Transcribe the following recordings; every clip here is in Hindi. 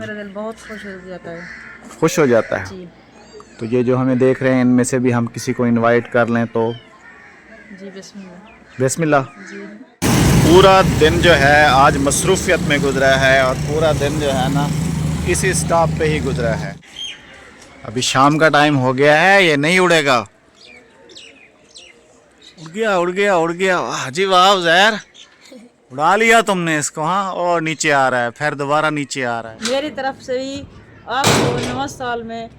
मेरा दिल बहुत खुश हो जाता है। खुश हो जाता है जी तो ये जो हमें देख रहे हैं इनमें से भी हम किसी को इनवाइट कर लें तो जी बिस्मिल्लाह। बिस्मिल्लाह। जी पूरा दिन जो है आज मसरूफियत में गुजरा है और पूरा दिन जो है ना इसी स्टॉप पे ही गुजरा है। अभी शाम का टाइम हो गया है, ये नहीं उड़ेगा। उड़ गया उड़ गया उड़ गया, वाह जी वाह उज़ैर, उड़ा लिया तुमने इसको। हाँ, और नीचे आ रहा है, फिर दोबारा नीचे आ रहा है। मेरी तरफ से भी आपको नवा साल में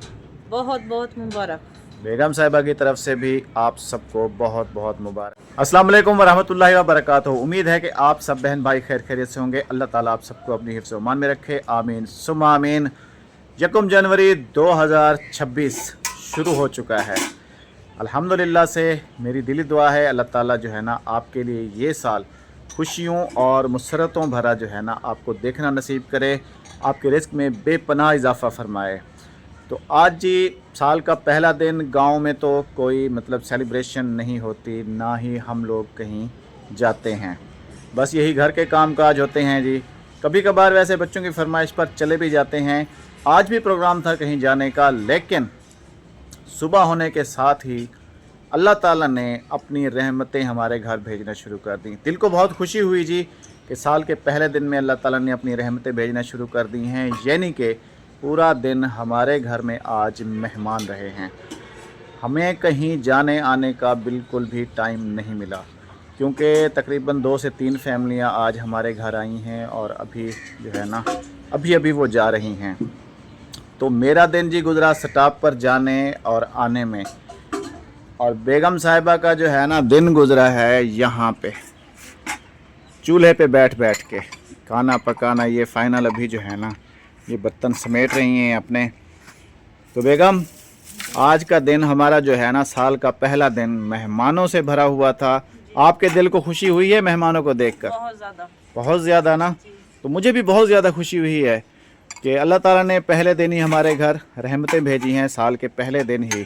बहुत बहुत मुबारक। बेगम साहिबा की तरफ से भी आप सबको बहुत बहुत मुबारक। अस्सलाम वालेकुम वरहमतुल्लाहि वबरकातुहू। उम्मीद है कि आप सब बहन भाई खैर खैरियत से होंगे। अल्लाह ताला आप सबको अपनी हिफ्ज़ व अमान में रखे, आमीन सुम्मा आमीन। 1 जनवरी 2026 शुरू हो चुका है। अल्हम्दुलिल्लाह से मेरी दिली दुआ है अल्लाह ताला जो है ना आपके लिए ये साल खुशियों और मुसरतों भरा जो है ना आपको देखना नसीब करे, आपके रिस्क में बेपनाह इजाफ़ा फरमाए। तो आज जी साल का पहला दिन, गांव में तो कोई मतलब सेलिब्रेशन नहीं होती, ना ही हम लोग कहीं जाते हैं, बस यही घर के काम काज होते हैं जी। कभी कभार वैसे बच्चों की फरमाइश पर चले भी जाते हैं। आज भी प्रोग्राम था कहीं जाने का, लेकिन सुबह होने के साथ ही अल्लाह ताला ने अपनी रहमतें हमारे घर भेजना शुरू कर दी। दिल को बहुत खुशी हुई जी कि साल के पहले दिन में अल्लाह ताला ने अपनी रहमतें भेजना शुरू कर दी हैं, यानी कि पूरा दिन हमारे घर में आज मेहमान रहे हैं। हमें कहीं जाने आने का बिल्कुल भी टाइम नहीं मिला, क्योंकि तकरीबन 2 से 3 फैमिलियां आज हमारे घर आई हैं और अभी जो है ना अभी वो जा रही हैं। तो मेरा दिन जी गुजरा स्टॉप पर जाने और आने में, और बेगम साहिबा का जो है ना दिन गुजरा है यहाँ पे चूल्हे पे बैठ बैठ के खाना पकाना। ये फ़ाइनल अभी जो है ना ये बर्तन समेट रही हैं अपने। तो बेगम, आज का दिन हमारा जो है ना साल का पहला दिन मेहमानों से भरा हुआ था। आपके दिल को खुशी हुई है मेहमानों को देखकर? बहुत ज़्यादा ना। तो मुझे भी बहुत ज़्यादा खुशी हुई है कि अल्लाह ताला ने पहले दिन ही हमारे घर रहमतें भेजी हैं, साल के पहले दिन ही।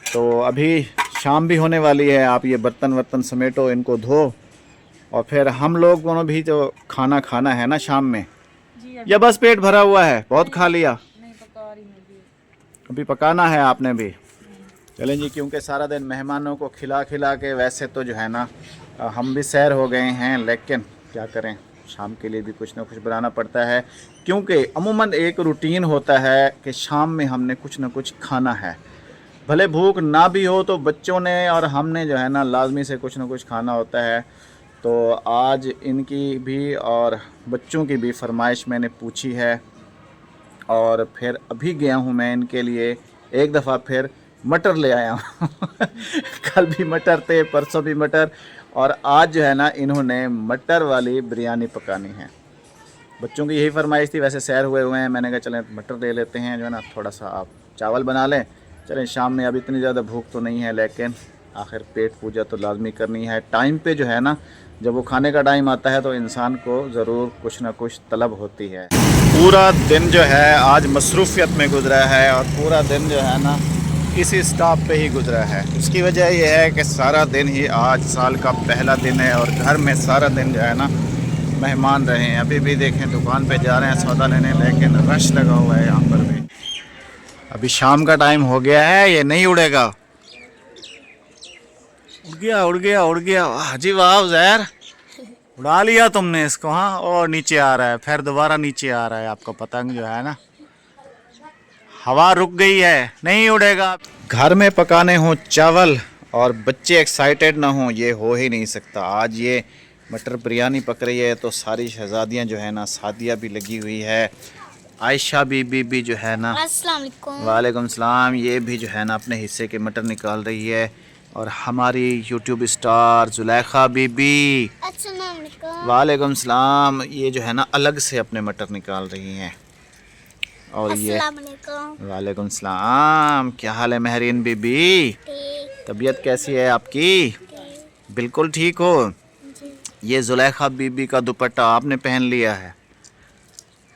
तो अभी शाम भी होने वाली है, आप ये बर्तन वर्तन समेटो, इनको धो, और फिर हम लोगों ने भी तो खाना खाना है ना शाम में। या बस पेट भरा हुआ है, बहुत खा लिया? नहीं, पका रही हूँ अभी पकाना है आपने भी? चलें जी, क्योंकि सारा दिन मेहमानों को खिला खिला के वैसे तो जो है ना हम भी सैर हो गए हैं, लेकिन क्या करें, शाम के लिए भी कुछ ना कुछ बनाना पड़ता है, क्योंकि अमूमन एक रूटीन होता है कि शाम में हमने कुछ ना कुछ खाना है। भले भूख ना भी हो तो बच्चों ने और हमने जो है ना लाजमी से कुछ ना कुछ खाना होता है। तो आज इनकी भी और बच्चों की भी फरमाइश मैंने पूछी है, और फिर अभी गया हूँ मैं इनके लिए एक दफ़ा फिर मटर ले आया हूँ कल भी मटर थे, परसों भी मटर, और आज जो है ना इन्होंने मटर वाली बिरयानी पकानी है। बच्चों की यही फरमाइश थी, वैसे सैर हुए हैं, मैंने कहा चलें मटर ले लेते हैं, जो है ना थोड़ा सा आप चावल बना लें। चलें, शाम में अब इतनी ज़्यादा भूख तो नहीं है, लेकिन आखिर पेट पूजा तो लाजमी करनी है। टाइम पे जो है ना जब वो खाने का टाइम आता है तो इंसान को ज़रूर कुछ ना कुछ तलब होती है। पूरा दिन जो है आज मसरूफियत में गुजरा है और पूरा दिन जो है ना इसी स्टॉप पे ही गुजरा है। उसकी वजह यह है कि सारा दिन ही आज साल का पहला दिन है और घर में सारा दिन जो है ना मेहमान रहे हैं। अभी भी देखें दुकान पे जा रहे हैं सौदा लेने, लेकिन रश लगा हुआ है यहाँ पर भी। अभी शाम का टाइम हो गया है, ये नहीं उड़ेगा। उड़ गया उड़ गया उड़ गया, वाह जी वाह उज़ैर, उड़ा लिया तुमने इसको। हाँ, और नीचे आ रहा है, फिर दोबारा नीचे आ रहा है। आपका पतंग जो है ना, हवा रुक गई है, नहीं उड़ेगा। घर में पकाने हों चावल और बच्चे एक्साइटेड ना हों, ये हो ही नहीं सकता। आज ये मटर बिरयानी पक रही है तो सारी शहजादियाँ जो है ना, सादिया भी लगी हुई है, आयशा बीबी भी जो है ना, अस्सलाम वालेकुम। वालेकुम सलाम, ये भी जो है ना अपने हिस्से के मटर निकाल रही है। और हमारी यूट्यूब स्टार जुलेखा बीबी, अस्सलाम वालेकुम। वालेकुम सलाम, ये जो है ना अलग से अपने मटर निकाल रही हैं। और ये अस्सलाम वालेकुम। वालेकुम सलाम, क्या हाल है महरीन बीबी? ठीक तबीयत कैसी है आपकी? ठीक बिल्कुल ठीक हो? जी ये जुलेखा बीबी का दुपट्टा आपने पहन लिया है।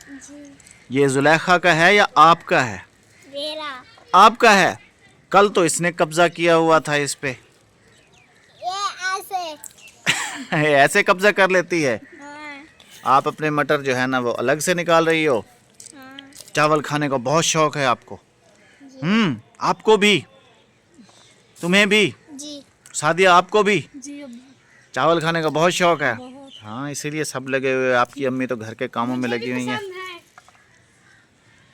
जी। ये जुलेखा का है या आपका है? मेरा आपका है। कल तो इसने कब्जा किया हुआ था इस पे। ये ऐसे। ऐसे कब्जा कर लेती है। हाँ। आप अपने मटर जो है ना वो अलग से निकाल रही हो। हाँ चावल खाने का बहुत शौक है आपको। आपको भी, तुम्हें भी, जी सादिया आपको भी जी चावल खाने का बहुत शौक है। बहुत हाँ, इसीलिए सब लगे हुए हैं। आपकी अम्मी तो घर के कामों में लगी हुई हैं।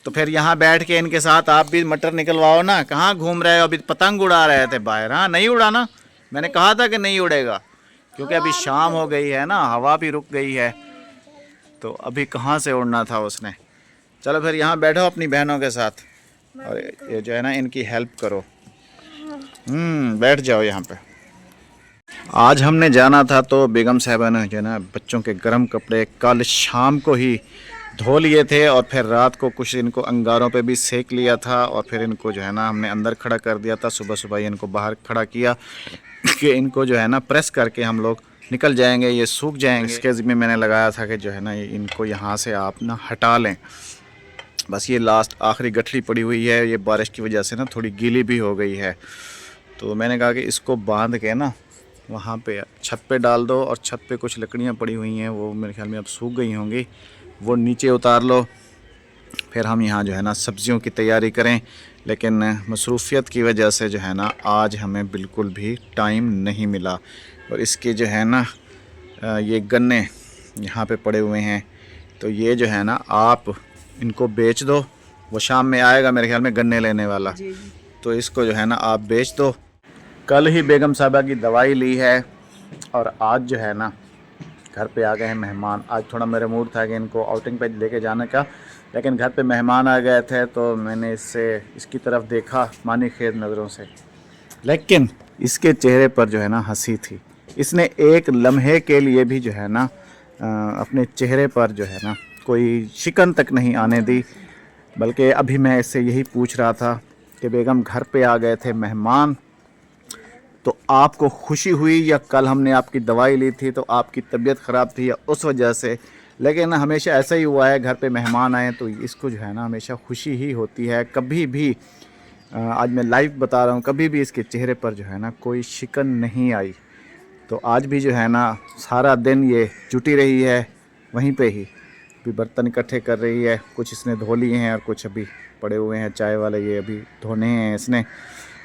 तो फिर यहाँ बैठ के इनके साथ आप भी मटर निकलवाओ ना। कहाँ घूम रहे हो? अभी पतंग उड़ा रहे थे बाहर। हाँ, नहीं उड़ाना, मैंने कहा था कि नहीं उड़ेगा, क्योंकि अभी शाम हो गई है ना, हवा भी रुक गई है, तो अभी कहाँ से उड़ना था उसने। चलो फिर यहाँ बैठो अपनी बहनों के साथ और ये जो है ना इनकी हेल्प करो। बैठ जाओ यहाँ पे। आज हमने जाना था तो बेगम साहिबा ने जो है ना बच्चों के गर्म कपड़े कल शाम को ही धो लिए थे और फिर रात को कुछ इनको अंगारों पे भी सेक लिया था और फिर इनको जो है ना हमने अंदर खड़ा कर दिया था। सुबह सुबह ही इनको बाहर खड़ा किया कि इनको जो है ना प्रेस करके हम लोग निकल जाएंगे, ये सूख जाएंगे। इसके ज़िम्मे मैंने लगाया था कि जो है ना इनको यहाँ से आप ना हटा लें। बस ये लास्ट आखिरी गठरी पड़ी हुई है, ये बारिश की वजह से ना थोड़ी गीली भी हो गई है, तो मैंने कहा कि इसको बांध के ना वहाँ पे छत पे डाल दो और छत पे कुछ लकड़ियाँ पड़ी हुई हैं, वो मेरे ख्याल में अब सूख गई होंगी, वो नीचे उतार लो। फिर हम यहाँ जो है ना सब्ज़ियों की तैयारी करें, लेकिन मसरूफ़ियत की वजह से जो है ना आज हमें बिल्कुल भी टाइम नहीं मिला। और इसके जो है ना ये गन्ने यहाँ पे पड़े हुए हैं, तो ये जो है ना आप इनको बेच दो। वो शाम में आएगा मेरे ख्याल में गन्ने लेने वाला, तो इसको जो है ना आप बेच दो। कल ही बेगम साहबा की दवाई ली है और आज जो है ना घर पे आ गए हैं मेहमान। आज थोड़ा मेरा मूड था कि इनको आउटिंग पे लेके जाने का, लेकिन घर पे मेहमान आ गए थे तो मैंने इसकी तरफ देखा मानी खेज नज़रों से, लेकिन इसके चेहरे पर जो है ना हंसी थी। इसने एक लम्हे के लिए भी जो है ना अपने चेहरे पर जो है ना कोई शिकन तक नहीं आने दी। बल्कि अभी मैं इससे यही पूछ रहा था कि बेगम घर पे आ गए थे मेहमान, तो आपको खुशी हुई या कल हमने आपकी दवाई ली थी तो आपकी तबीयत ख़राब थी या उस वजह से? लेकिन हमेशा ऐसा ही हुआ है, घर पे मेहमान आए तो इसको जो है ना हमेशा खुशी ही होती है। कभी भी आज मैं लाइव बता रहा हूँ, कभी भी इसके चेहरे पर जो है ना कोई शिकन नहीं आई। तो आज भी जो है ना सारा दिन ये जुटी रही है वहीं पे ही, अभी बर्तन इकट्ठे कर रही है। कुछ इसने धो लिए हैं और कुछ अभी पड़े हुए हैं चाय वाले, ये अभी धोने हैं इसने।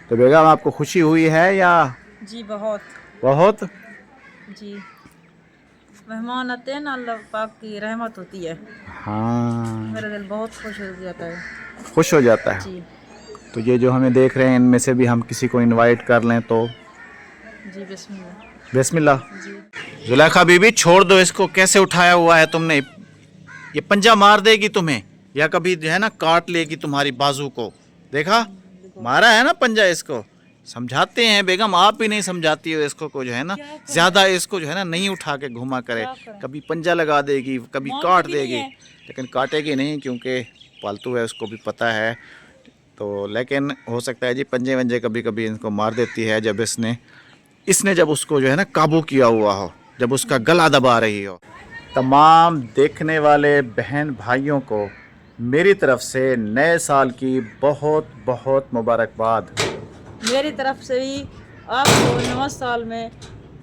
तो बेगम आपको खुशी हुई है या? जी बहुत बहुत जी, मेहमान आते हैं ना, अल्लाह पाक की रहमत होती है। हाँ, मेरा दिल बहुत खुश हो जाता है खुश हो जाता है। जी। तो ये जो हमें देख रहे हैं इनमें से भी हम किसी को इनवाइट कर लें तो? जी बिस्मिल्लाह। बिस्मिल्लाह। जी जुलेखा बीबी छोड़ दो इसको, कैसे उठाया हुआ है तुमने? ये पंजा मार देगी तुम्हें या कभी जो है ना काट लेगी तुम्हारी बाजू को। देखा, मारा है ना पंजा इसको। समझाते हैं बेगम, आप भी नहीं समझाती हो इसको को जो है ना ज़्यादा इसको जो है ना नहीं उठा के घुमा करे। कभी पंजा लगा देगी, कभी काट देगी, लेकिन काटेगी नहीं क्योंकि पालतू है, उसको भी पता है। तो लेकिन हो सकता है जी पंजे वंजे कभी कभी इनको मार देती है जब इसने जब उसको जो है ना काबू किया हुआ हो, जब उसका गला दबा रही हो। तमाम देखने वाले बहन भाइयों को मेरी तरफ से नए साल की बहुत बहुत मुबारकबाद। मेरी तरफ से भी आपको नवा साल में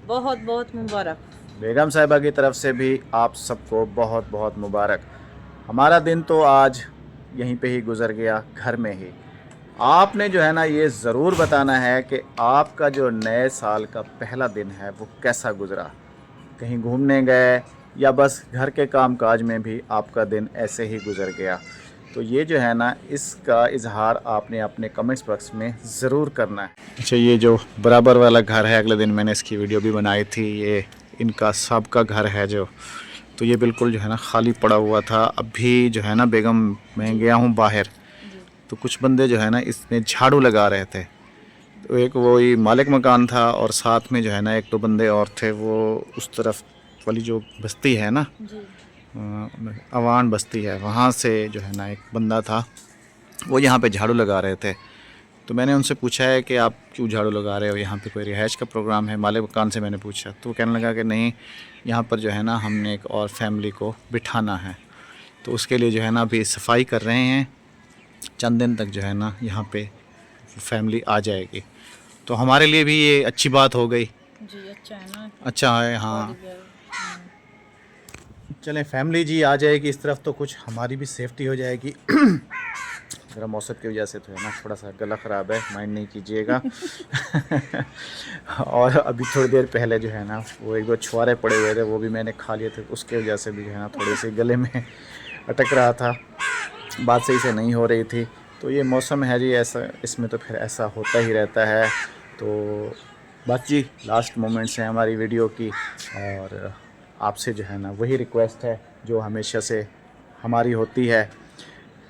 बहुत बहुत मुबारक। बेगम साहिबा की तरफ से भी आप सबको बहुत बहुत मुबारक। हमारा दिन तो आज यहीं पे ही गुजर गया, घर में ही। आपने जो है ना ये ज़रूर बताना है कि आपका जो नए साल का पहला दिन है वो कैसा गुजरा। कहीं घूमने गए या बस घर के कामकाज में भी आपका दिन ऐसे ही गुजर गया? तो ये जो है ना इसका इजहार आपने अपने कमेंट्स बॉक्स में ज़रूर करना है। अच्छा, ये जो बराबर वाला घर है, अगले दिन मैंने इसकी वीडियो भी बनाई थी, ये इनका सबका घर है जो, तो ये बिल्कुल जो है ना खाली पड़ा हुआ था। अभी जो है ना बेगम मैं गया हूँ बाहर, तो कुछ बंदे जो है ना इसमें झाड़ू लगा रहे थे। तो एक वही मालिक मकान था और साथ में जो है ना एक दो बंदे और थे, वो उस तरफ वाली जो बस्ती है ना, अवान बस्ती है, वहाँ से जो है ना एक बंदा था, वो यहाँ पे झाड़ू लगा रहे थे। तो मैंने उनसे पूछा है कि आप क्यों झाड़ू लगा रहे हो, यहाँ पे कोई रिहाइश का प्रोग्राम है? मालिक मकान से मैंने पूछा, तो वो कहने लगा कि नहीं, यहाँ पर जो है ना हमने एक और फैमिली को बिठाना है, तो उसके लिए जो है ना अभी सफाई कर रहे हैं। चंद दिन तक जो है ना यहाँ पे फैमिली आ जाएगी, तो हमारे लिए भी ये अच्छी बात हो गई। जी अच्छा है ना, अच्छा है। हाँ, चलें फैमिली जी आ जाएगी इस तरफ तो कुछ हमारी भी सेफ्टी हो जाएगी। ज़रा मौसम की वजह से तो है ना थोड़ा सा गला ख़राब है, माइंड नहीं कीजिएगा। और अभी थोड़ी देर पहले जो है ना वो एक दो छुआरे पड़े हुए थे, वो भी मैंने खा लिए थे, उसके वजह से भी जो है ना थोड़ी सी गले में अटक रहा था, बात सही से नहीं हो रही थी। तो ये मौसम है जी ऐसा, इसमें तो फिर ऐसा होता ही रहता है। तो बस जी लास्ट मोमेंट्स हैं हमारी वीडियो की, और आपसे जो है ना वही रिक्वेस्ट है जो हमेशा से हमारी होती है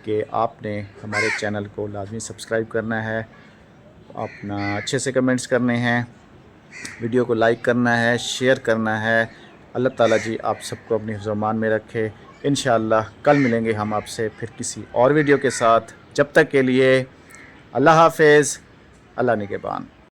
कि आपने हमारे चैनल को लाजमी सब्सक्राइब करना है, अपना अच्छे से कमेंट्स करने हैं, वीडियो को लाइक करना है, शेयर करना है। अल्लाह ताला जी आप सबको अपनी हिफ्ज़-ओ-मान में रखे। इंशाअल्लाह कल मिलेंगे हम आपसे फिर किसी और वीडियो के साथ। जब तक के लिए अल्लाह हाफ़िज़, अल्लाह निगहबान।